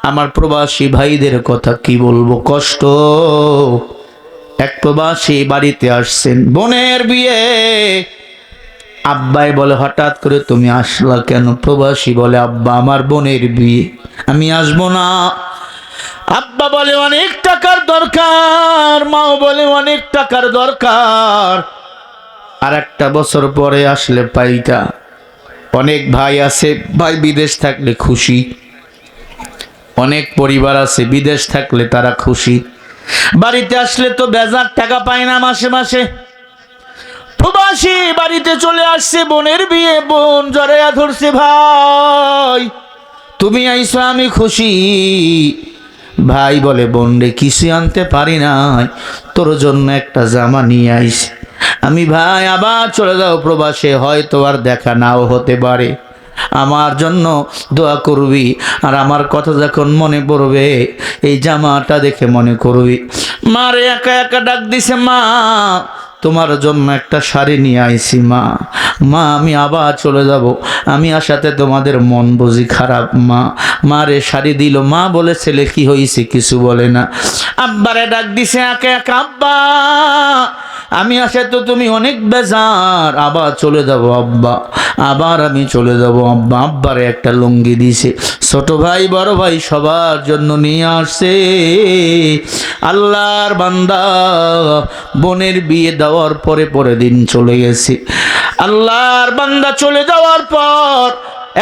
আমার প্রবাসী ভাইদের কথা কি বলবো, কষ্ট। এক প্রবাসী বাড়িতে আসছেন, বোনের বিয়ে। আব্বাই বলে হঠাৎ করে তুমি আসলা কেন? প্রবাসী বলে আব্বা আমার বোনের বিয়ে, আমি আসবো না। আব্বা বলে অনেক টাকার দরকার, মাও বলে অনেক টাকার দরকার, আর একটা বছর পরে আসলে পাইতা। অনেক ভাই আছে, ভাই বিদেশ থাকলে খুশি, অনেক পরিবার আছে বিদেশ থাকলে তারা খুশি, বাড়িতে আসলে তো বেজার টাকা পায় না মাসে মাসে। প্রবাসী বাড়িতে চলে আসছে, বোনের বিয়ে, বোন জড়াইয়া ধরছে, ভাই তুমি আইসো আমি খুশি। ভাই বলে বোন রে কিছু আনতে পারি নাই, তোর জন্য একটা জামা নিয়ে আইছি আমি। ভাই আবার চলে যাও প্রবাসে, হয়তো আর দেখা নাও হতে পারে, আমার জন্য দোয়া করবি। আর আমার কথা যখন মনে পড়বে, এই জামাটা দেখে মনে করবি। মারে একা একা ডাক দিছে, মা তোমার জন্য একটা শাড়ি নিয়ে আইছি মা। মা আমি আবার চলে যাব, আমি আসাতে তোমাদের মন বুঝি খারাপ মা। মারে শাড়ি দিল, মা বলে ছেলে কি হয়েছে, কিছু বলে না। আব্বারে ডাক দিছে একা একা, আব্বা আমি আসে তো তুমি অনেক বেজার, আবার চলে যাব আব্বা, আবার আমি চলে যাব আব্বা। আব্বারে একটা লুঙ্গি দিছে, ছোট ভাই বড় ভাই সবার জন্য নিয়ে আসছে। আল্লাহর বান্দা বোনের বিয়ে দেওয়ার পরে পরে দিন চলে গেছে। আল্লাহর বান্দা চলে যাওয়ার পর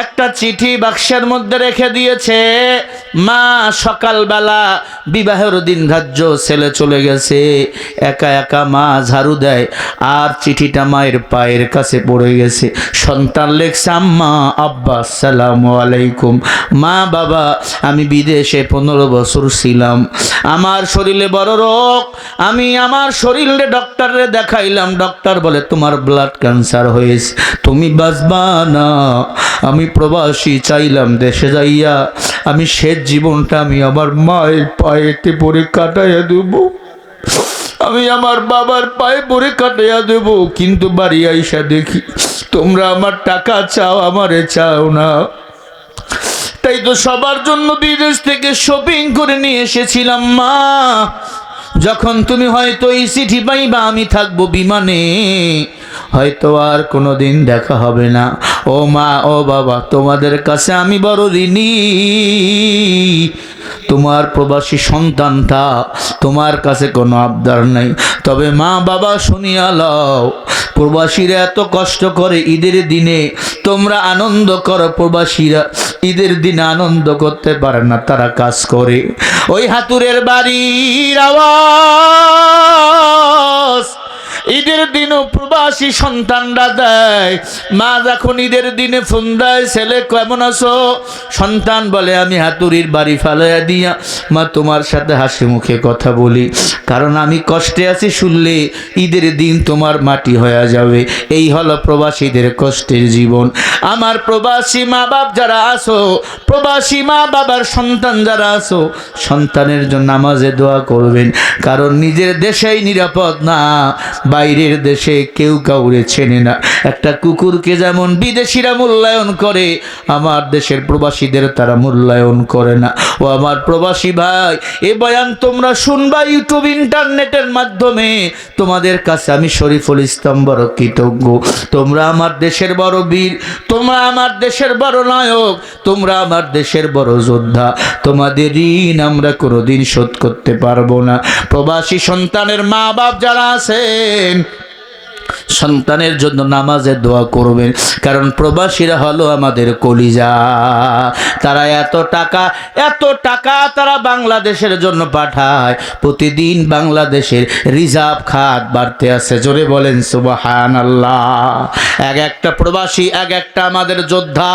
একটা চিঠি বাক্সের মধ্যে রেখে দিয়েছে। মা সকালবেলা বিবাহের দিন ধার্য, ছেলে চলে গেছে, একা একা মা ঝাড়ু দেয়, আর চিঠিটা মায়ের পায়ের কাছে পড়ে গেছে। সন্তান লেখছে আম্মা আব্বা আসসালামু আলাইকুম। মা বাবা আমি বিদেশে 15 বছর ছিলাম, আমার শরীরে বড় রোগ, আমি আমার শরীরে ডক্টরে দেখাইলাম, ডক্টর বলে তোমার ব্লাড ক্যান্সার হয়েছে, তুমি বাঁচবা না। আমি প্রবাসী, চাইলাম দেশে যাইয়া আমি শেষ জীবনটা আমি আমার মায়ের পায়েতে পরে কাটাইয়া দেব, আমি আমার বাবার পায়ে পরে কাটাইয়া দেব। কিন্তু বাড়ি আইসা দেখি তোমরা আমার টাকা চাও, আমারে চাও না। তাই তো সবার জন্য বিদেশ থেকে শপিং করে নিয়ে এসেছিলাম মা। যখন তুমি হয়তো এই চিঠি পাইবা, আমি থাকবো বিমানে, হয়তো আর কোনোদিন দেখা হবে না। ও মা ও বাবা তোমাদের কাছে আমি বড় ঋণী। তোমার প্রবাসী সন্তানটা, তোমার কাছে কোনো আবদার নাই, তবে মা বাবা শুনিয়া লও, প্রবাসীরা এত কষ্ট করে ঈদের দিনে, তোমরা আনন্দ করো, প্রবাসীরা ঈদের দিনে আনন্দ করতে পারে না, তারা কাজ করে। ওই হাতুরের বাড়ির আওয়াজ ঈদের দিনও প্রবাসী সন্তানরা দেয়। মা যখন ঈদের দিনে ফোন দেয়, ছেলে কেমন আছো, সন্তান বলে আমি হাতুড়ির বাড়ি ফেলাইয়া দিয়া মা তোমার সাথে হাসি মুখে কথা বলি, কারণ আমি কষ্টে আছি, শুনলে ঈদের দিন তোমার মাটি হয়ে যাবে। এই হলো প্রবাসীদের কষ্টের জীবন। আমার প্রবাসী মা বাপ যারা আছো, প্রবাসী মা বাবার সন্তান যারা আছো, সন্তানের জন্য নামাজে দোয়া করবেন, কারণ নিজের দেশেই নিরাপদ না, বাইরের দেশে কেউ কাউরে চেনে না। একটা কুকুরকে যেমন বিদেশিরা মূল্যায়ন করে, আমার দেশের প্রবাসীদের তারা মূল্যায়ন করে না। ও আমার প্রবাসী ভাই, এ বয়ান তোমরা শুনবা ইউটিউব ইন্টারনেটের মাধ্যমে, তোমাদের কাছে আমি শরীফুল ইসলাম বড় কৃতজ্ঞ। তোমরা আমার দেশের বড় বীর, তোমরা আমার দেশের বড় নায়ক, তোমরা আমার দেশের বড় যোদ্ধা। তোমাদের ঋণ আমরা কোনোদিন শোধ করতে পারবো না। প্রবাসী সন্তানের মা বাপ যারা আছেন, সন্তানের জন্য নামাজে দোয়া করবেন, কারণ প্রবাসীরা হলো আমাদের কলিজা। তারা এত টাকা তারা বাংলাদেশের জন্য পাঠায়। প্রতিদিন বাংলাদেশের রিজার্ভ খাত বাড়তে আছে, জোরে বলেন সুবহানাল্লাহ। এক একটা প্রবাসী এক একটা আমাদের যোদ্ধা,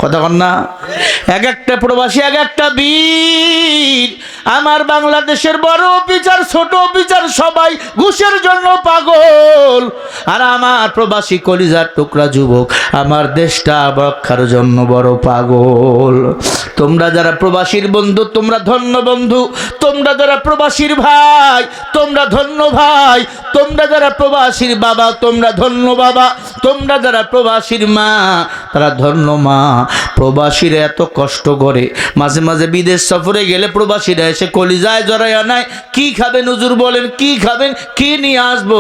কথা বল না, এক একটা প্রবাসী এক একটা বীর। আমার বাংলাদেশের বড় অফিসার ছোট অফিসার সবাই ঘুষের জন্য পাগল, আর আমার প্রবাসী কলিজার টুকরা যুবক আমার দেশটা রক্ষার জন্য বড় পাগল। তোমরা যারা প্রবাসীর বন্ধু তোমরা ধন্য বন্ধু, তোমরা যারা প্রবাসীর ভাই তোমরা ধন্য ভাই, তোমরা যারা প্রবাসীর বাবা তোমরা ধন্য বাবা, তোমরা যারা প্রবাসীর মা তারা ধন্য মা। প্রবাসীরা এত কষ্ট করে, মাঝে মাঝে বিদেশ সফরে গেলে প্রবাসীরা এসে কলিজায় জড়াইয়া নাই, কি খাবেন হুজুর বলেন, কি খাবেন, কি নিয়ে আসবো,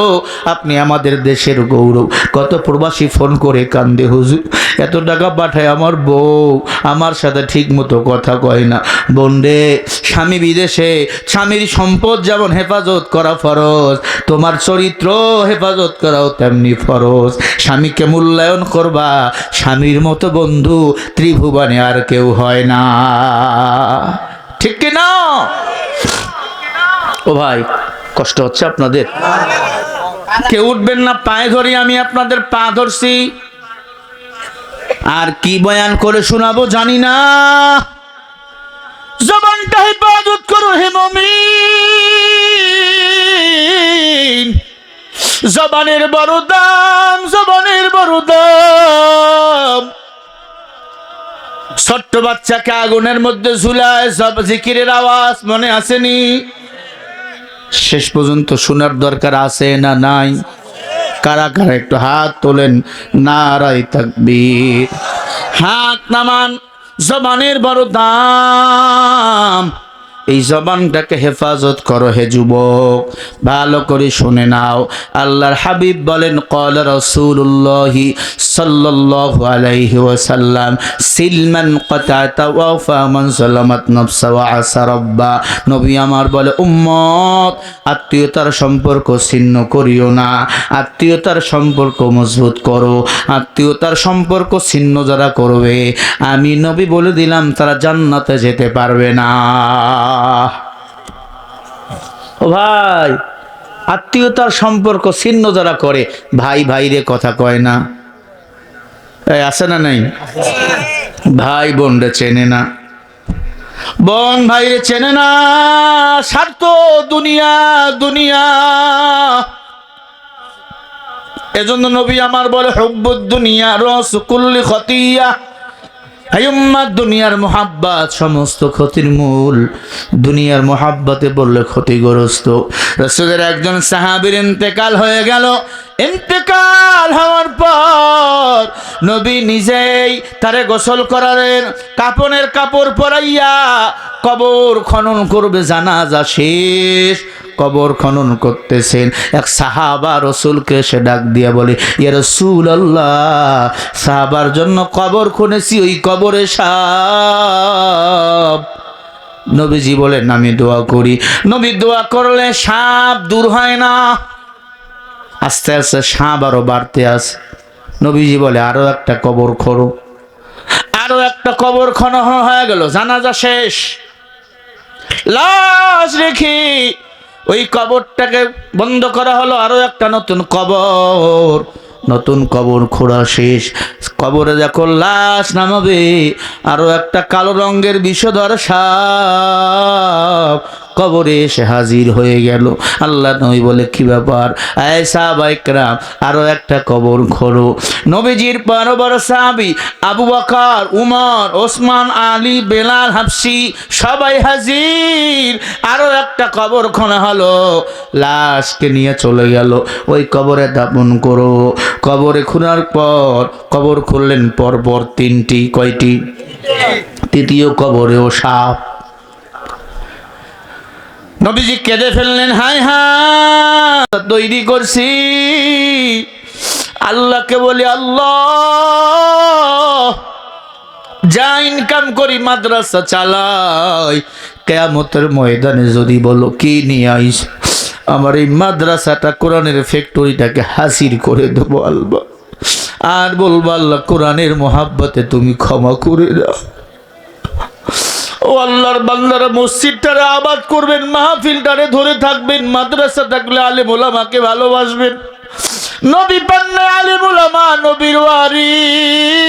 আপনি আমাদের দেশের গৌরব। কত প্রবাসী ফোন করে কান্দে, হুজুর এত টাকা পাঠায় আমার বউ আমার সাথে ঠিক মতো কথা কয় না। বোন রে, স্বামী বিদেশে, স্বামীর সম্পদ যেমন হেফাজত করা ফরজ, তোমার চরিত্র হেফাজত করাও তেমনি ফরজ। স্বামীকে মূল্যায়ন করবা, স্বামীর মতো বন্ধু ত্রিভুবনে আর কেউ হয় না, ঠিক কি না? ও ভাই, কষ্ট হচ্ছে আপনাদের? কেউ উঠবেন না, পায়ে ধরি, আমি আপনাদের পা ধরছি। আর কি বয়ান করে শোনাবো জানি না। জবানটা হেফাজত করো হে মুমিন, জবানের বড় দাম, জবানের বড় দাম। ছোট্ট বাচ্চাকে আগুনের মধ্যে ঝুলায় সব জিকিরের আওয়াজ মনে আসেনি? শেষ পর্যন্ত শোনার দরকার আছে না নাই? কারা কারা একটু হাত তোলেন, নারায়ে তাকবীর। হাত নামান। জবানের বড় দাম, এই জবানটাকে হেফাজত করো হে যুবক, ভালো করে শুনে নাও। আল্লাহর হাবিব বলেন, ক্বালা রাসূলুল্লাহ সাল্লাল্লাহু আলাইহি ওয়াসাল্লাম, সিলমান কাতাতা ওয়া মান সালামাত নাফসা ওয়া আসা রাব্বা। নবী আমার বলে, উম্মত আত্মীয়তার সম্পর্ক ছিন্ন করিও না, আত্মীয়তার সম্পর্ক মজবুত করো। আত্মীয়তার সম্পর্ক ছিন্ন যারা করবে, আমি নবী বলে দিলাম তারা জান্নাতে যেতে পারবে না। ও ভাই, আত্মীয়তার সম্পর্ক ছিন্ন যারা করে, ভাই ভাইরে কথা কয় না, আছে না নাই? ভাই বোন রে চেনে না, বোন ভাইরে চেনে না, স্বার্থ দুনিয়া দুনিয়া। এজন্য নবী আমার বলে, হুব্বুদ দুনিয়া রাস কুল্লি খতিয়া। দুনিয়ার মোহাব্বত সমস্ত ক্ষতির মূল। দুনিয়ার মোহাব্বতে বললে ক্ষতিগ্রস্ত। রাসূলের একজন সাহাবীর ইন্তেকাল হয়ে গেল। ইন্তেকাল হওয়ার পর নবী নিজেই তারে গোসল করালেন, কাফনের কাপড় পরাইয়া কবর খনন করবে। জানাজা শেষ, কবর খনন করতেছেন। এক সাহাবা রসুলকে সে ডাক দিয়া বলে, ইয়া রাসূলুল্লাহ, সাহাবার জন্য কবর খুনেছি, ওই কবরে সাপ। নবীজি বলেন, আমি দোয়া করি। নবী দোয়া করলে সাপ দূর হয় না, আস্তে আস্তে সাপ আরো বাড়তে আসে। নবীজি বলে, আরো একটা কবর খোঁড়ো। আরো একটা কবর খনন হয়ে গেল। জানাজা শেষ, লাশ রেখে ওই কবরটাকে বন্ধ করা হলো। আরো একটা নতুন কবর, নতুন কবর খোঁড়া শেষ। কবরে যখন লাশ নামাবে, আরো একটা কালো রঙের বিষধর সাপ কবরে এসে হাজির হয়ে গেল। আল্লাহ নবী বলে, কি ব্যাপার? এই সাহাবা ইকরাম, আরো একটা কবর খোঁড়ো। নবীজির বড় বড় সাহাবী আবু বকর, উমর, ওসমান, আলী, বেলাল, হাফসি সবাই হাজির। আরো একটা কবর খোঁড়া হলো, লাশকে নিয়ে চলে গেল, ওই কবরে দাফন করো। কবরে খোঁড়ার পর কবর খুললেন পরপর তিনটি। কয়টি? তৃতীয় কবরেও সাপ। নবীজি কেঁদে ফেললেন, হায় হায়, তৈরি করছি। আল্লাহকে বলি, আল্লাহ, যা ইনকাম করি মাদ্রাসা চালাই, কিয়ামতের ময়দানে যদি বলো কি নিয়ে আইস, আমার এই মাদ্রাসাটা, কোরআনের ফ্যাক্টরিটাকে হাসির করে দেবো আল্লাহ। আর বলবো, আল্লাহ কোরআনের মোহাব্বতে তুমি ক্ষমা করে দাও। ও আল্লাহর বান্দারা, মসজিদটারে আবাদ করবেন, মাহফিলটারে ধরে থাকবেন, মাদ্রাসা থাকলে আলেম ওলামাকে ভালোবাসবেন। নবী পান্নে আলেম ওলামা নবীর ওয়ারিস,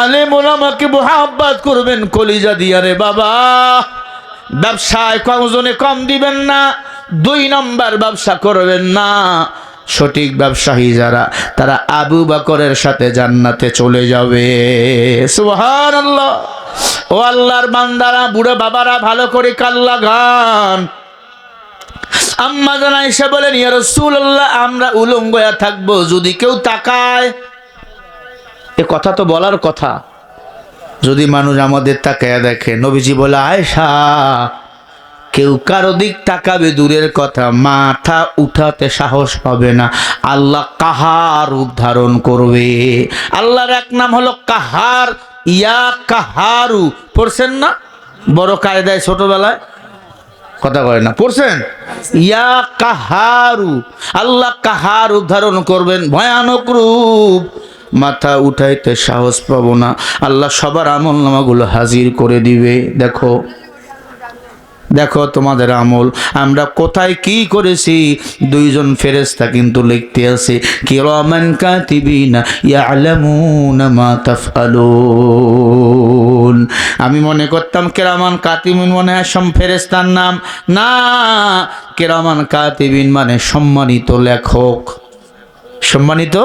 আলেম ওলামাকে মোহাব্বত করবেন কলিজা দিয়া রে বাবা। ব্যবসায় ওজনে কম দিবেন না, 2 নম্বর ব্যবসা করবেন না। সঠিক ব্যবসায়ী যারা, তারা আবু বকরের সাথে জান্নাতে চলে যাবে। সুবহানাল্লাহ। ও আল্লাহর বান্দারা, বুড়ো বাবারা, ভালো করে কান লাগান। আম্মা জান আয়েশা বলেন, ইয়া রাসূলুল্লাহ, আমরা উলঙ্গ হয়ে থাকবো, যদি কেউ তাকায় এ কথা তো বলার কথা। যদি মানুষ আমাদের তাকায়া দেখে, নবীজি বলে আয়েশা কেউ কারো দিক তাকাবে দূরের কথা, মাথা উঠাতে সাহস পাবে না। আল্লাহ কাহার রূপ ধারণ করবে। আল্লাহর এক নাম হলো কাহার, ইয়া কাহারু পড়ছেন না বড় কায়দায় ছোটবেলায়? কথা কয় না, পড়ছেন? ইয়া কাহারু, আল্লাহ কাহার রূপ ধারণ করবেন, ভয়ানক রূপ, মাথা উঠাইতে সাহস পাবো না। আল্লাহ সবার আমল নামাগুলো হাজির করে দিবে। দেখো দেখো তোমাদের আমল আমরা কোথায় কি করেছি, দুইজন ফেরেশতা কিন্তু লিখতে আছে, কিরামান কাতিবিনা ইয়ালামুনা মা তাফআলুন। আমি মনে করতাম কিরামান কাতিবিন মনে হয় ফেরেশতার নাম, না, কিরামান কাতিবিন মানে সম্মানিত লেখক। সম্মানিত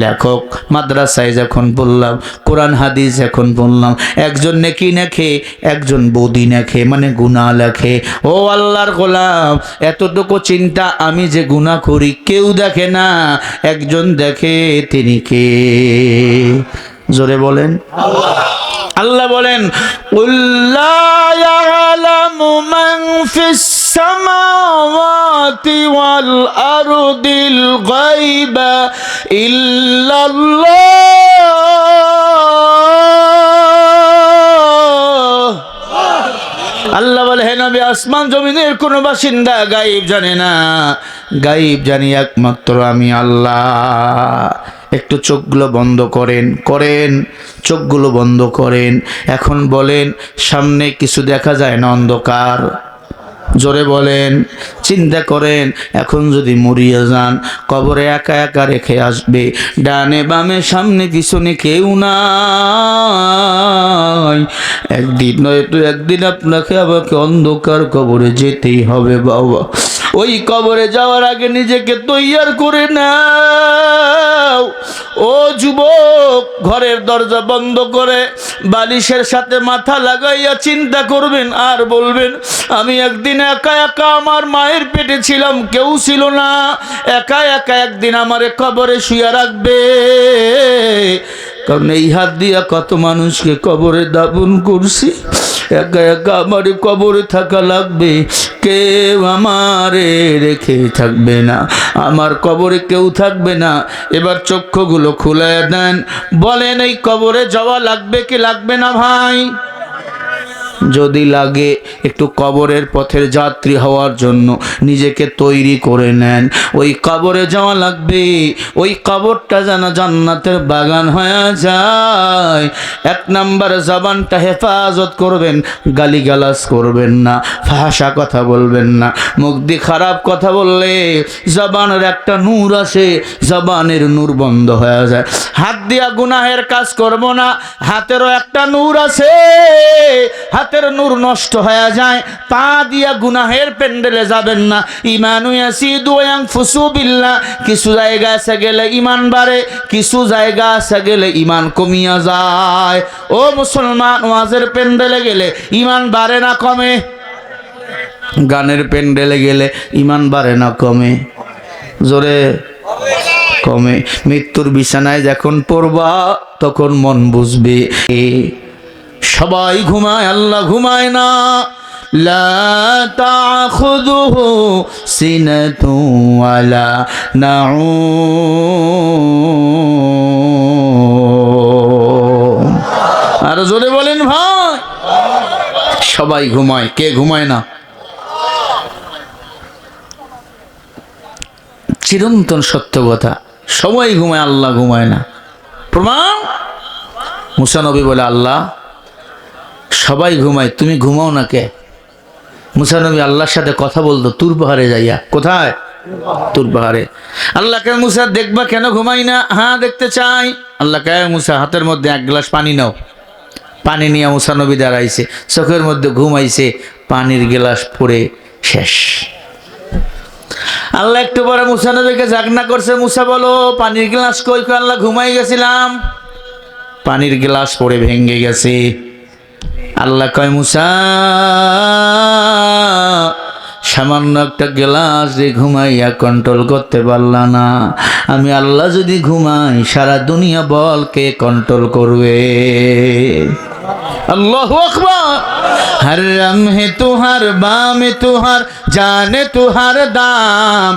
লেখক। মাদ্রাসায় যখন বললাম, কোরআন হাদিস যখন বললাম, একজন নেকি লেখে, একজন বদি লেখে, মানে গুনাহ লেখে। ও আল্লাহর গোলাম, এতটুকু চিন্তা, আমি যে গুনাহ করি কেউ দেখে না, একজন দেখে, তিনি কে? জোরে বলেন আল্লাহ। আল্লাহ বলেন উল্লা ইয়ালামু মান ফিস সামাওয়াতি ওয়াল আরদিল গায়বা ইল্লাল্লাহ। আল্লাহ বলে হে নবী, আসমান জমিনের কোন বাসিন্দা গায়েব জানে না, গায়েব জানি একমাত্র আমি আল্লাহ। একটু চোখগুলো বন্ধ করেন, চোখগুলো বন্ধ করেন। এখন বলেন, সামনে কিছু দেখা যায় না, অন্ধকার। জোরে বলেন। চিন্তা করেন, এখন যদি মরিয়া যান, কবরে একা একা রেখে আসবে, ডানে বামে সামনে পিছনে কেউ নাই। একদিন নয়তো একদিন আপনাকে আমাকে অন্ধকার কবরে যেতেই হবে বাবা। ওই কবরে যাওয়ার আগে নিজেকে তৈয়ার করে নাও। ও যুবক, ঘরের দরজা বন্ধ করে বালিশের সাথে মাথা লাগাইয়া চিন্তা করবেন আর বলবেন, আমি একদিন একা একা আমার মায়ের পেটে ছিলাম, কেউ ছিল না, একা একা একদিন আমারে কবরে শুয়ে রাখবে। কারণ এই হাত দিয়া কত মানুষকে কবরে দাফন করছি, একা একা আমারে কবরে থাকা লাগবে, কেউ আমারে রেখে থাকবে না, আমার কবরে কেউ থাকবে না। এবার চক্ষুগুলো খুলে দেন, বলেন এই কবরে যাওয়া লাগবে কি লাগবে না ভাই? যদি লাগে একটু কবরের পথের যাত্রী হওয়ার জন্য নিজেকে তৈরি করে নেন। ওই কবরে যাওয়া লাগবে, ওই কবরটা যেন জান্নাতের বাগান হয়ে যায়। এক নাম্বার জবানটা হেফাজত করবেন, গালিগালাজ করবেন না, ভাষা কথা বলবেন না। মুখ দিয়ে খারাপ কথা বললে জবানের একটা নূর আসে, জবানের নূর বন্ধ হয়ে যায়। হাত দিয়া গুনাহের কাজ করব না, হাতেরও একটা নূর আছে, হাতের নূর নষ্ট হয়ে যায়। পা দিয়া গুনাহের পেন্ডেলে যাবেন না। ঈমানু ইয়াসিদু ওয়া ইয়ানফুসু বিল্লাহ। কিছু জায়গা আছে গেলে ঈমান বাড়ে, কিছু জায়গা আছে গেলে ঈমান কমিয়া যায়। ও মুসলমান, ওয়াজের পেন্ডেলে গেলে ঈমান বাড়ে না কমে? গানের পেন্ডেলে গেলে ঈমান বাড়ে না কমে? জোরে কমে। মৃত্যুর বিছানায় যখন পড়বা তখন মন বুঝবে। সবাই ঘুমায়, আল্লাহ ঘুমায় না। লা তাখুযুহু সিনাতু ওয়ালা নাউম। আর জোরে বলেন ভাই। সবাই ঘুমায়, কে ঘুমায় না? চিরন্তন সত্য কথা, সবাই ঘুমায়, আল্লাহ ঘুমায় না। প্রমাণ, মুসা নবী বলে, আল্লাহ সবাই ঘুমায়, তুমি ঘুমাও না কে? মুসা নবী আল্লাহর সাথে কথা বলতো তুর পাহাড়ে যাইয়া। কোথায়? তুর পাহাড়ে। আল্লাহকে, মুসা দেখবা কেন ঘুমাই না? হ্যাঁ দেখতে চাই। আল্লাহকে, মুসা হাতের মধ্যে এক গ্লাস পানি নাও। পানি নিয়ে মুসা নবী দাঁড়াইছে, চোখের মধ্যে ঘুমাইছে, পানির গ্লাস পড়ে শেষ। আল্লাহ একটু পরে মুসা নবীকে জাগনা করছে, মুসা বলো পানির গ্লাস কই? আল্লাহ ঘুমাই গেছিলাম, পানির গ্লাস পড়ে ভেঙে গেছে। আল্লাহ কয়, মুসা সামান্য একটা গ্লাস দিয়ে ঘুমাইয়া কন্ট্রোল করতে পারলা না, আমি আল্লাহ যদি ঘুমাই সারা দুনিয়া বল কে কন্ট্রোল করবে? अल्लाहु अकबर। हर रम है तुहार बाम तुहार जाने तुहार दाम,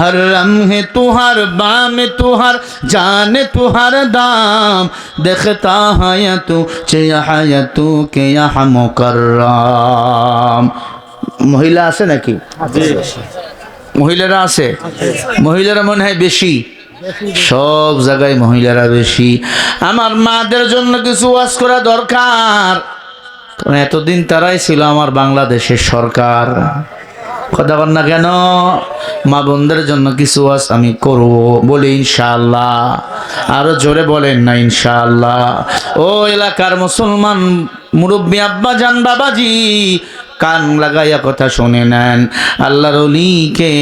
हर रम है तुहार बाम तुहार जाने तुहार दाम, देखता है तू चया तू के यहाँ मुकर्रम। মহিলা আছে নাকি? মহিলারা আছে? মহিলারা মনে হয় বেশি, সব জায়গায় মহিলারা বেশি। আমার মাদের জন্য কিছু ওয়াজ করা দরকার, কারণ এতদিন তারাই ছিল আমার বাংলাদেশের সরকার। কথা বল না কেন? মা বোনদের জন্য কিছু ওয়াজ আমি করব, বলি ইনশাআল্লাহ। আরো জোরে বলেন না ইনশাআল্লাহ। ও এলাকার মুসলমান মুরব্বী আব্বা জান বাবাজি, কান লাগাইয়া কথা শুনে নেন। আল্লাহর ওলিকে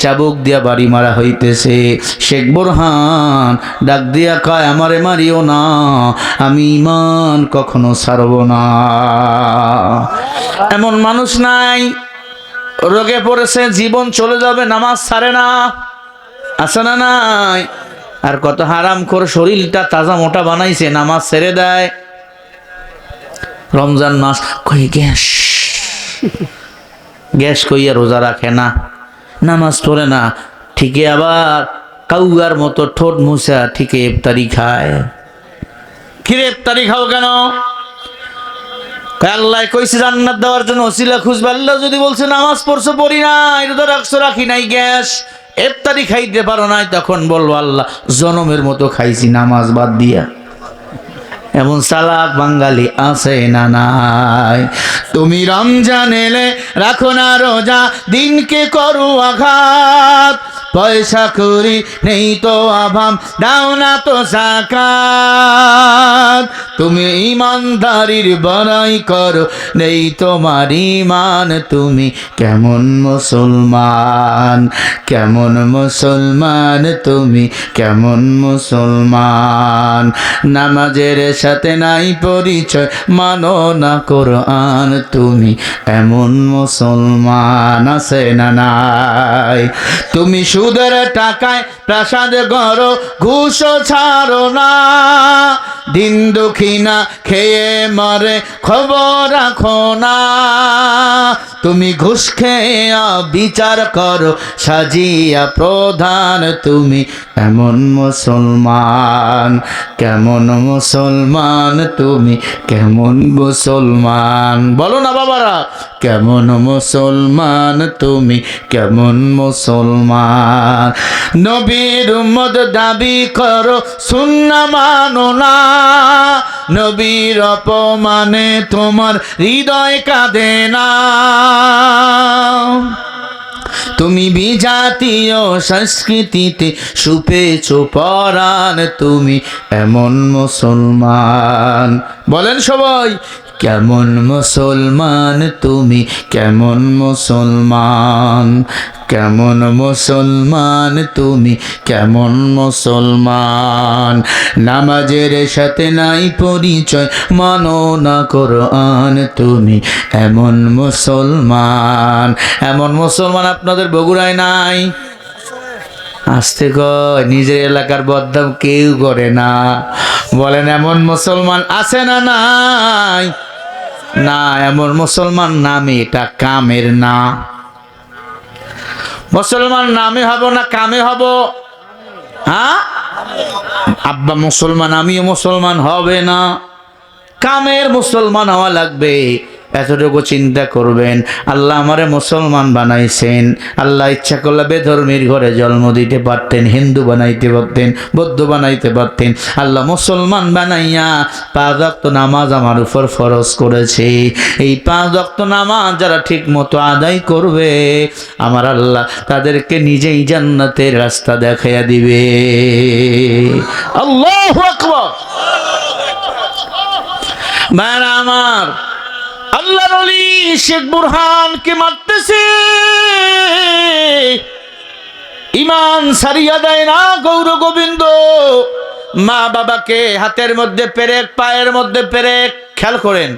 চাবুক দিয়া বাড়ি মারা হইতেছে। শেখ বোরহান ডাক দিয়া কয়, আমারে মারিও না, আমি ঈমান কখনো ছাড়ব না। এমন মানুষ নাই, রোগে পড়েছে, জীবন চলে যাবে, নামাজ ছাড়ে না, আছে না নাই? আর কত হারাম করে শরীরটা তাজা মোটা বানাইছে, নামাজ ছেড়ে দেয়। রমজান মাস কই গ্যাস গ্যাস কইয়া রোজা রাখে না, নামাজ পড়ে না, ঠিকই আবার কাউয়ার মতো ঠোঁট মুছা ঠিকই ইফতারি খায়। কিরে ইফতারি খাও কেন? আল্লাহ কইছে জান্নাত দেওয়ার জন্য ওসিলা খুঁজবে। আল্লাহ যদি বলছে নামাজ পড়ছো পড়ি নাই, রোজা রাখছো রাখি নাই, গ্যাস ইফতারি খাইতে পারো নাই, তখন বলবো আল্লাহ জনমের মতো খাইছি নামাজ বাদ দিয়া। এমন চালাক বাঙালি আছে না নাই? তুমি রমজান এলে রাখো না রোজা, দিনকে করো আঘাত, পয়সা করি নেই তো অভাব, দাও না তো যাকাত, তুমি ইমানদারির বড়াই করো নেই তোমার ঈমান, তুমি কেমন মুসলমান, কেমন মুসলমান, তুমি কেমন মুসলমান? নামাজের সাথে নাই পরিচয়, মানো না কোরআন, তুমি এমন মুসলমান আছে না নাই? তুমি সুদের টাকায় প্রাসাদ গড়ো, ঘুষও ছাড়ো না, দিন দুঃখিনা খেয়ে মরে খবর রাখো না, তুমি ঘুষ খেয়া বিচার করো সাজিয়া প্রধান, তুমি এমন মুসলমান, কেমন মুসলমান, তুমি কেমন মুসলমান? বলো না বাবারা, কেমন মুসলমান, তুমি কেমন মুসলমান? নবীর উম্মত দাবি করো, সুন্নাহ মানো না, নবীর অপমানে তোমার হৃদয় কাঁদে না, তুমি বিজাতীয় সংস্কৃতিতে সুপেছ পরাণ, তুমি এমন মুসলমান? বলেন সবাই, কেমন মুসলমান, তুমি কেমন মুসলমান, কেমন মুসলমান, তুমি কেমন মুসলমান? নামাজের সাথে নাই পরিচয়, মানো না কোরআন, তুমি এমন মুসলমান? এমন মুসলমান আপনাদের বগুড়ায় নাই? আসতে কয়, নিজের এলাকার বদনাম কেউ করে না। বলেন এমন মুসলমান আছে না নাই? না, এমন মুসলমান নামে, এটা কামের না। মুসলমান নামে হব না কামে হব? হ্যাঁ, আব্বা মুসলমান, আমিও মুসলমান, হবে না, কামের মুসলমান হওয়া লাগবে। এতটুকু চিন্তা করবেন, আল্লাহ আমারে মুসলমান বানাইছেন, আল্লাহ ইচ্ছা করলে বেধর্মীর ঘরে জন্ম দিতে পারতেন, হিন্দু বানাইতে পারতেন, বৌদ্ধ বানাইতে পারতেন। আল্লাহ মুসলমান বানাইয়া 5 ওয়াক্ত নামাজ আমার উপর ফরজ করেছে। এই 5 ওয়াক্ত নামাজ যারা ঠিক মতো আদায় করবে, আমার আল্লাহ তাদেরকে নিজেই জান্নাতের রাস্তা দেখাইয়া দিবে। আল্লাহু আকবার। ভাইরা আমার, আল্লাহর ওলি শেখ বুরহানকে মারতেছে, ঈমান সারিয়া দেয় না গৌর গোবিন্দ। মা বাবাকে হাতের মধ্যে পেরেক, পায়ের মধ্যে পেরেক, খেয়াল করেন,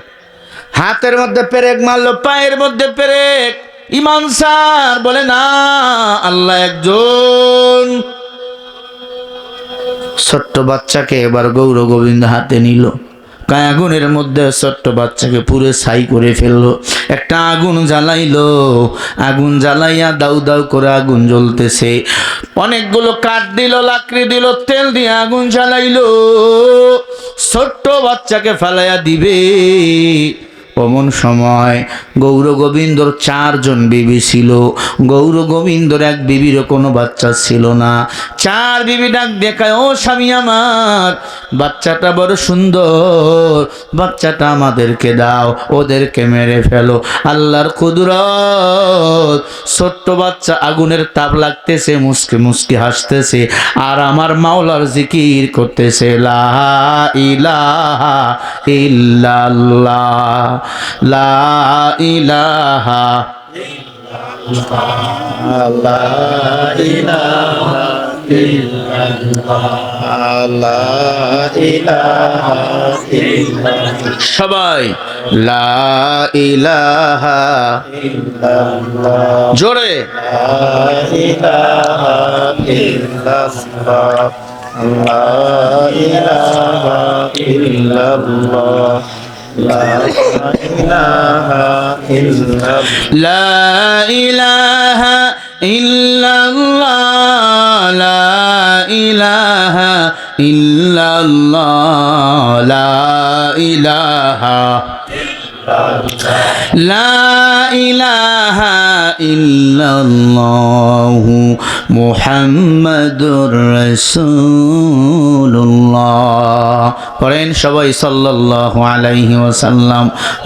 হাতের মধ্যে পেরেক মারলো, পায়ের মধ্যে পেরেক, ইমান স্যার বলে না, আল্লাহ একজন। ছোট্ট বাচ্চাকে এবার গৌর গোবিন্দ হাতে নিল, আগুনের মধ্যে ছোট্ট বাচ্চাকে পুরো ছাই করে ফেললো। একটা আগুন জ্বালাইলো, আগুন জ্বালাইয়া দাউ দাউ করে আগুন জ্বলতেছে। অনেকগুলো কাঠ দিল, লাকড়ি দিল, তেল দিয়ে আগুন জ্বালাইলো, ছোট্ট বাচ্চাকে ফেলাইয়া দিবে। অমন সময় গৌর গোবিন্দর 4 জন বিবি ছিল। গৌর গোবিন্দর এক বিবিরও কোনো বাচ্চা ছিল না। 4 বিবি ডাক দেখায়, ও স্বামী আমার, বাচ্চাটা বড় সুন্দর, বাচ্চাটা আমাদেরকে দাও, ওদেরকে মেরে ফেলো। আল্লাহর কুদরত, ছোট্ট বাচ্চা আগুনের তাপ লাগতেছে, মুস্কি মুস্কি হাসতেছে, আর আমার মাওলার জিকির করতেছে, লা ইলাহা ইল্লাল্লাহ, লা ইলাহা ইল্লাল্লাহ, লা ইলাহা ইল্লাল্লাহ, লা ইলাহা ইল্লাল্লাহ। সবাই লা ইলাহা ইল্লাল্লাহ, জোরে লা ইলাহা ইল্লাল্লাহ, লা ইলাহা ইল্লাল্লাহ, লা ইলাহা ইল্লাল্লাহ, লা ইলাহা ইল্লাল্লাহ, লা ইলাহা ইল্লাল্লাহ, লা ইলাহা লা ইলাহা ইল্লাল্লাহু মুহাম্মাদুর রাসূলুল্লাহ। পড়েন সবাই সাল্লাল্লাহু আলাইহি ওয়াসাল্লাম।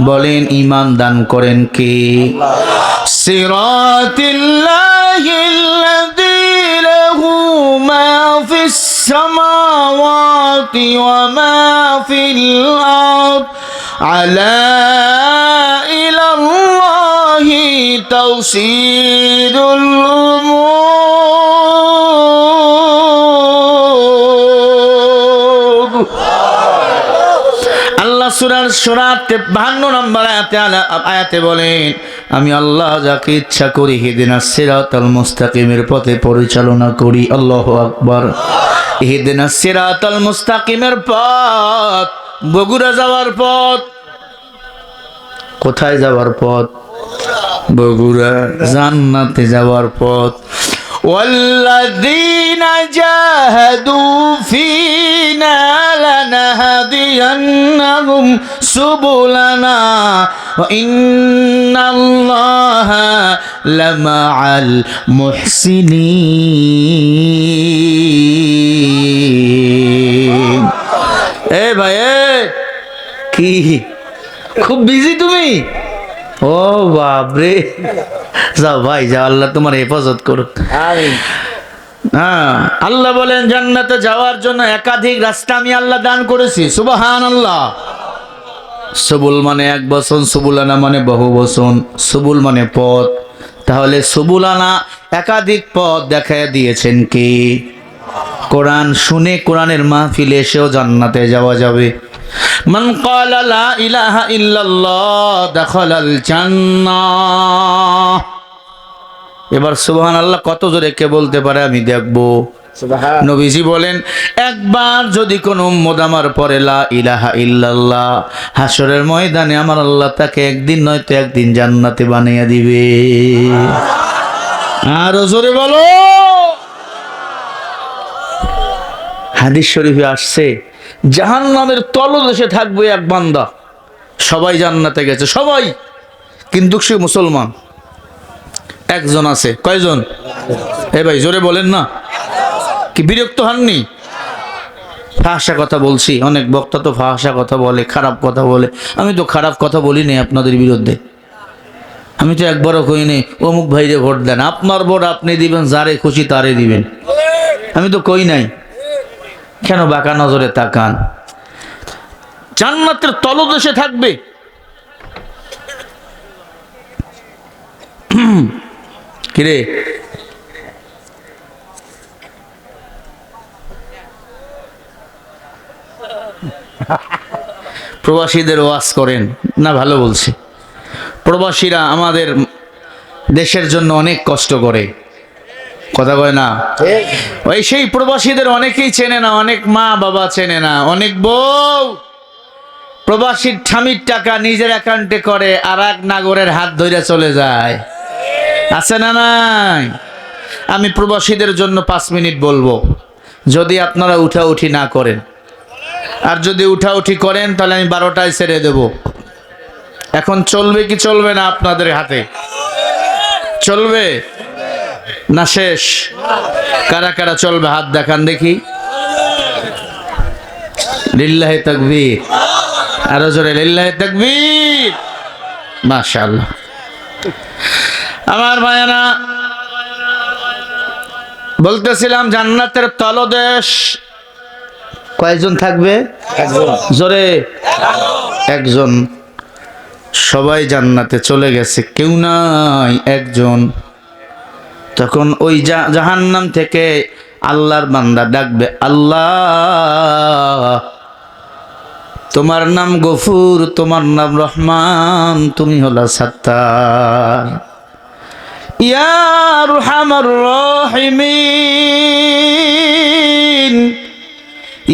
বলেন ঈমান দান করেন কে? সিরাতিল্লাহিল্লাযী লাহু মা ফিস সামাওয়াতি ওয়া মা ফিল আরদ আলা ইলাল্লাহি তাওসীরুল উমুর। আল্লাহ সূরা 52 নম্বর আয়াতে বলেন, আমি আল্লাহ যাকে ইচ্ছা করি ইহদিনাস সিরাতাল মুস্তাকিমের পথে পরিচালনা করি। আল্লাহু আকবার। ইহদিনাস সিরাতাল মুস্তাকিমের পথ, বগুড়া যাওয়ার পথ। কোথায় যাওয়ার পথ? বগুড়া, জান্নাতে যাওয়ার পথ। والذين جاهدوا فينا لنهدينهم سبلنا وإن الله لمع المحسنين। এ ভাই, কি খুব বিজি তুমি? ও বাপরে, যাও ভাই যাও, আল্লাহ তোমার হেফাজত করুক। হ্যাঁ, আল্লাহ বলেন জান্নাতে যাওয়ার জন্য একাধিক রাস্তা আমি আল্লাহ দান করেছি। সুবহানাল্লাহ। সবুল মানে এক বচন, সুবুলানা মানে বহু বচন। সবুল মানে পথ, তাহলে সুবুলানা একাধিক পথ দেখায় দিয়েছেন কি? কোরআন শুনে কোরআনের মাহফিলে এসেও জান্নাতে যাওয়া যাবে। মান ক্বালা লা ইলাহা ইল্লাল্লাহ দাখালাল জান্নাহ। এবার সুবহানাল্লাহ কত জোরে কে বলতে পারে আমি দেখব। নবীজি বলেন, একবার যদি কোন উম্মত আমার পরে লা ইলাহা ইল্লাল্লাহ, হাসরের ময়দানে আমার আল্লাহ তাকে একদিন নয়তো একদিন জান্নাতে বানিয়ে দিবে। আর জোরে বলো। হাদিস শরীফে আসছে, জাহান্নামের তলদেশে থাকবে এক বান্দা। সবাই জান্নাতে গেছে, সবাই, কিন্তু সে মুসলমান। একজন আছে। কয়জন? এ ভাই জোরে বলেন না। কি বিরক্ত হননি? ফাহশা কথা বলছি, অনেক বক্তা তো ফাহশা কথা বলে, খারাপ কথা বলে। আমি তো খারাপ কথা বলি নাই আপনাদের বিরুদ্ধে। আমি তো একবারও কইনি অমুক ভাইরে ভোট দেন, আপনার ভোট আপনি দিবেন, যারে খুশি তারে দিবেন। আমি তো কই নাই। কেন বাঁকা নজরে তাকান? জান্নাতের তলদেশে থাকবে। কিরে, প্রবাসীদের ওয়াজ করেন না? ভালো বলছে। প্রবাসীরা আমাদের দেশের জন্য অনেক কষ্ট করে, কথা কয় না? ওই সেই প্রবাসীদের অনেকেই চেনে না, অনেক মা বাবা চেনে না, অনেক বউ প্রবাসীর স্বামীর টাকা নিজের অ্যাকাউন্টে করে আর এক নাগরের হাত ধরে চলে যায়, আছে না নাই? আমি প্রবাসীদের জন্য 5 মিনিট বলবো, যদি আপনারা উঠাউঠি না করেন, আর যদি উঠাউঠি করেন তাহলে আমি 12টায় ছেড়ে দেব। এখন চলবে কি চলবে না আপনাদের হাতে? চলবে না শেষ? কারা কারা চলবে হাত দেখান দেখি। লিল্লাহি তাকবীর, আরো জোরে লিল্লাহি তাকবীর। মাশাআল্লাহ। আমার ভাইয়ারা, বলতেছিলাম জান্নাতের তলদেশ কয়জন থাকবে? জোরে, একজন। সবাই জান্নাতে চলে গেছে, কেউ নাই, একজন। তখন ওই জাহান্নাম থেকে আল্লাহর বান্দা ডাকবে, আল্লাহ তোমার নাম গফুর, তোমার নাম রহমান, তুমি হলো সাত্তার। ইয়া আরহামার রাহিমিন,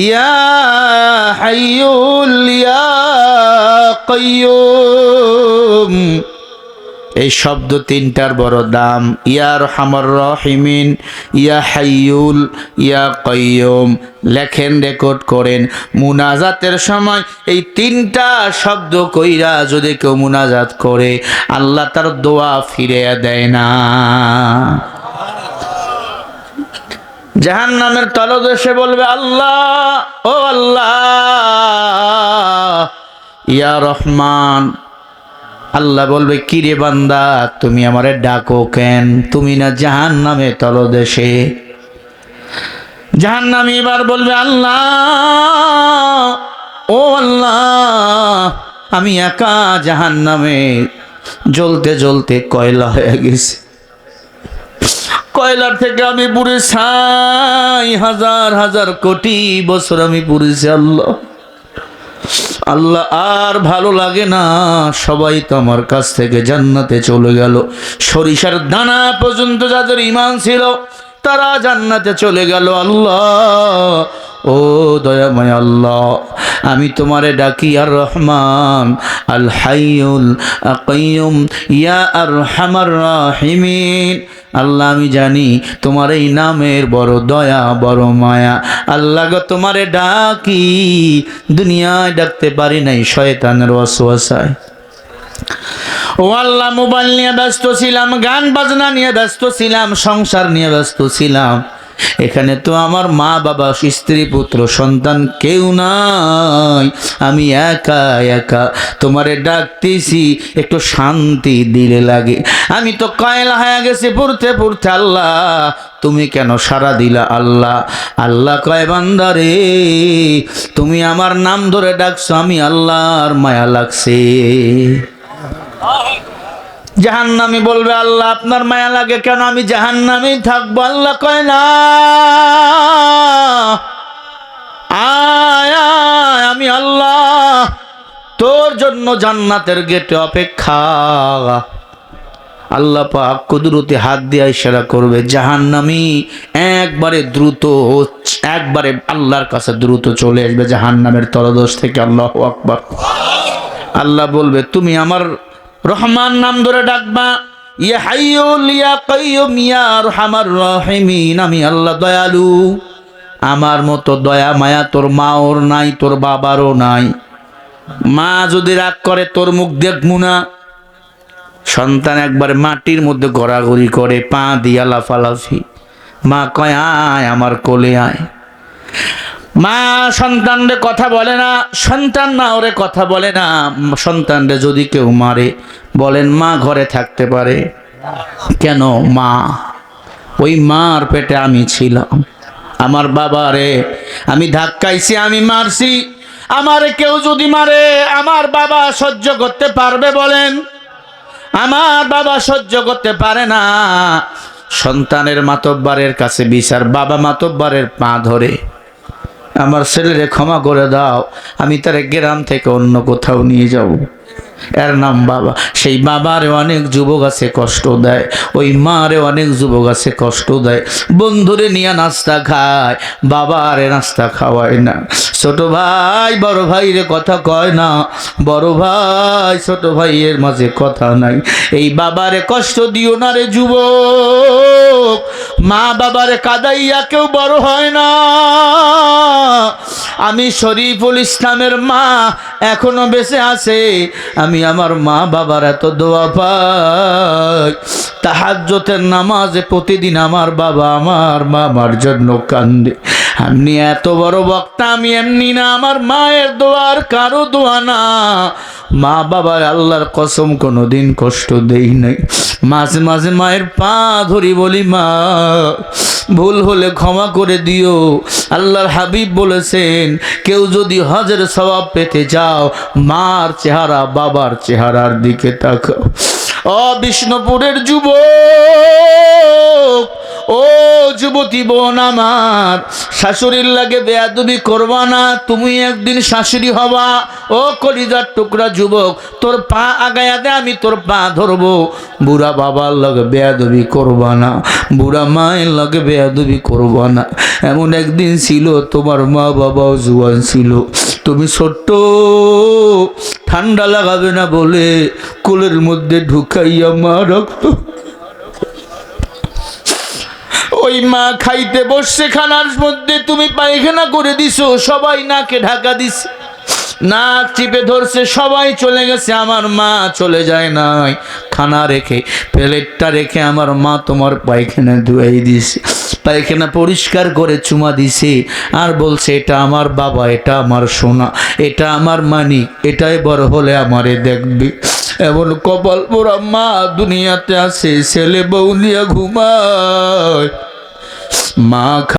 ইয়া হাইয়ুল ইয়া কাইয়ুম। এই শব্দ 3টার বড় দাম। ইয়া আরহামার রাহিমিন, ইয়া হাইয়ুল, ইয়া কাইয়ুম। লেখেন, রেকর্ড করেন, মুনাজাতের সময় এই 3টা শব্দ কইরা যদি কেউ মুনাজাত করে আল্লাহ তার দোয়া ফিরে দেয় না। জাহান্নামের তলদেশে বলবে, আল্লাহ ও আল্লাহ, ইয়া রহমান। আল্লাহ বলবে, কি রে বান্দা, তুমি আমারে ডাকো কেন? তুমি না জাহান্নামের তলদেশে? জাহান্নামী এবার বলবে, আল্লাহ ও আল্লাহ, আমি একা জাহান্নামে জ্বলতে জ্বলতে কয়লা হয়ে গেছি। কয়লার থেকে আমি পুড়ে ছাই, হাজার হাজার কোটি বছর আমি পুড়েছি। আল্লাহ আল্লাহ, আর ভালো লাগে না, সবাই তো আমার কাছ থেকে জান্নাতে চলে গেল। সরিষার দানা পর্যন্ত যাদের ঈমান ছিল তারা জান্নাতে চলে গেল। আল্লাহ ও দয়াময় আল্লাহ, আমি তোমারে ডাকি আর রহমান, আল হাইয়ুল কাইয়ুম, ইয়া আরহামার রাহিমিন। আল্লাহ আমি জানি তোমার এই নামের বড় দয়া, বড় মায়া। আল্লাহ গো, তোমারে ডাকি, দুনিয়ায় ডাকতে পারি নাই, শয়তানের ওয়াসওয়াসায়। ও আল্লাহ, মোবাইল নিয়ে ব্যস্ত ছিলাম, গান বাজনা নিয়ে ব্যস্ত ছিলাম, সংসার নিয়ে ব্যস্ত ছিলাম। এখানে তো আমার মা বাবা, স্ত্রী পুত্র সন্তান কেউ নাই, আমি একা একা তোমারে ডাকতেছি, একটু শান্তি দিলে লাগে। আমি তো কয়লা হয়ে গেছি পড়তে পড়তে। আল্লাহ তুমি কেন সাড়া দিলা? আল্লাহ আল্লাহ কয়, বান্দারে তুমি আমার নাম ধরে ডাকছো, আমি আল্লাহর মায়া লাগছে। জাহান্নামী বলবে, আল্লাহ আপনার মায়া লাগে কেন? আমি জাহান্নামেই থাকবো। আল্লাহ কয়, না, আয় আয়, আমি আল্লাহ তোর জন্য জান্নাতের গেটে অপেক্ষা। আল্লাহ পাক কুদরতি হাত দিয়ে ইশারা করবে, জাহান্নামী একবারে দ্রুত, একবারে আল্লাহর কাছে দ্রুত চলে আসবে জাহান্নামের তলদেশ থেকে। আল্লাহু আকবার। আল্লাহ বলবে, তুমি আমার রহমান নাম ধরে ডাকবা, ইয়া হাইয়ুল ইয়া কাইয়ুম ইয়া আরহামার রাহিমিন। আমি আল্লাহ দয়ালু, আমার মতো দয়া মায়া তোর মাওর নাই, তোর বাবারও নাই। মা যদি রাগ করে তোর মুখ দেখবো না। সন্তান একবারে মাটির মধ্যে ঘোরাঘুরি করে, পা দিয়া লাফালাফি। মা কয়, আয় আমার কোলে আয়। মা সন্তানরে কথা বলে না, সন্তান না ওরে কথা বলে না। সন্তানরে যদি কেউ মারে, বলেন মা ঘরে থাকতে পারে কেন? মা, ওই মার পেটে আমি ছিলাম। আমার বাবারে আমি ধাক্কাইছি, আমি মারছি। আমারে কেউ যদি মারে, আমার বাবা সহ্য করতে পারবে? বলেন, আমার বাবা সহ্য করতে পারে না। সন্তানের মাতব্বরের কাছে বিচার, বাবা মাতব্বরের পা ধরে, আমার ছেলেরে ক্ষমা করে দাও, আমি তারে গ্রাম থেকে অন্য কোথাও নিয়ে যাব। এর নাম বাবা। সেই বাবারে অনেক যুবক আছে কষ্ট দেয়, ওই মারে অনেক যুবক আছে কষ্ট দেয়। বন্ধুরে নিয়ে নাস্তা খায়, বাবারে নাস্তা খাওয়ায় না। ছোট ভাই বড় ভাইরে কথা কয় না, বড় ভাই ছোট ভাইয়ের মাঝে কথা নাই। এই বাবারে কষ্ট দিও না রে যুবক। মা বাবারে কাদাইয়া কেউ বড় হয় না। আমি শরীফুল ইসলামের মা এখনো বেঁচে আছে। আমি আমার মা বাবার এত দোয়া পাই। তাহাজ্জুদের নামাজে প্রতিদিন আমার বাবা আমার মামার জন্য কান্দে। আপনি এত বড় বক্তা, আমি এমনি না। আমার মায়ের দোয়ার কারো দোয়া না। মা বাবার আল্লাহর কসম কোনোদিন কষ্ট দেই নাই। মাঝে মাঝে মায়ের পা ধরি বলি, মা ভুল হলে ক্ষমা করে দিও। আল্লাহর হাবিব বলেছেন, কেউ যদি হজের সওয়াব পেতে যাও, মার চেহারা বাবার চেহারার দিকে তাকাও। ও বিষ্ণুপুরের যুবক, ও যুবতী বোন আমার, শাশুড়ির লাগে বেয়াদবি করবা না। তুমি একদিন শাশুড়ি হবা। ও কলিজার টুকরা যুবক, তোর পা আগায়া দে, আমি তোর পা ধরবো। বুড়া বাবার লাগে বেয়াদবি করবা না, বুড়া মায়ের লাগে বেয়াদবি করবা না। এমন একদিন ছিল তোমার মা বাবাও জুয়ান ছিল, তুমি ছোট্ট, ঠান্ডা লাগাবে না বলে কোলের মধ্যে ঢুকাইয়া মা রাখতো। ওই মা খাইতে বসছে, খানার মধ্যে তুমি পায়খানা করে দিছো, সবাই নাকে ঢাকা দিছে, নাক চিপে ধরছে, সবাই চলে গেছে, আমার মা চলে যায় নাই। খানা রেখে, প্লেটটা রেখে আমার মা তোমার পায়খানা ধুয়াই দিছে, পায়খানা পরিষ্কার করে চুমা দিছে, আর বলছে, এটা আমার বাবা, এটা আমার সোনা, এটা আমার মানিক, এটাই বড় হলে আমারে দেখবি। এমন কপাল পোড়া মা দুনিয়াতে আছে, ছেলে বউ নিয়ে ঘুমায়। মা